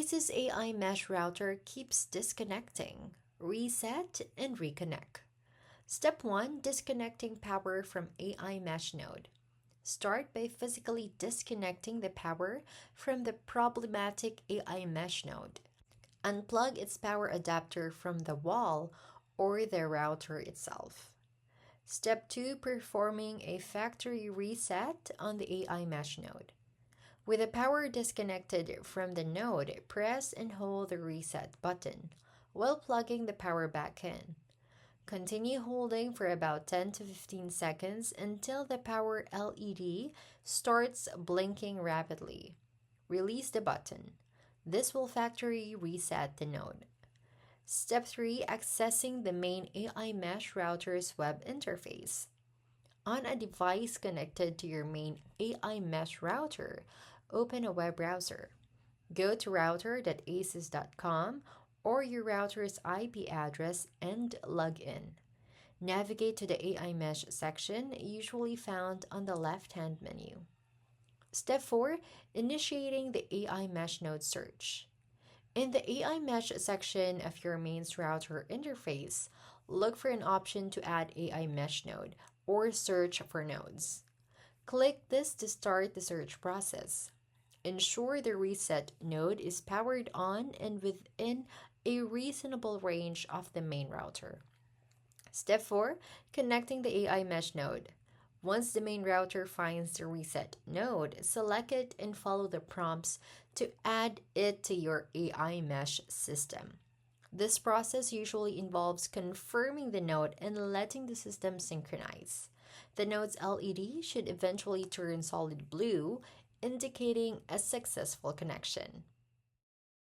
ASUS AiMesh router keeps disconnecting. Reset and reconnect. Step 1. Disconnecting power from AiMesh node. Start by physically disconnecting the power from the problematic AiMesh node. Unplug its power adapter from the wall or the router itself. Step 2. Performing a factory reset on the AiMesh node. With the power disconnected from the node, press and hold the reset button while plugging the power back in. Continue holding for about 10 to 15 seconds until the power LED starts blinking rapidly. Release the button. This will factory reset the node. Step 3. Accessing the main AiMesh router's web interface. On a device connected to your main AiMesh router, open a web browser. Go to router.asus.com or your router's IP address and log in. Navigate to the AiMesh section, usually found on the left-hand menu. Step 4. Initiating the AiMesh node search. In the AiMesh section of your mains router interface, look for an option to add AiMesh node or search for nodes. Click this to start the search process. Ensure the reset node is powered on and within a reasonable range of the main router. Step 4. Connecting the AiMesh node. Once the main router finds the reset node, select it and follow the prompts to add it to your AiMesh system. This process usually involves confirming the node and letting the system synchronize. The node's LED should eventually turn solid blue, indicating a successful connection.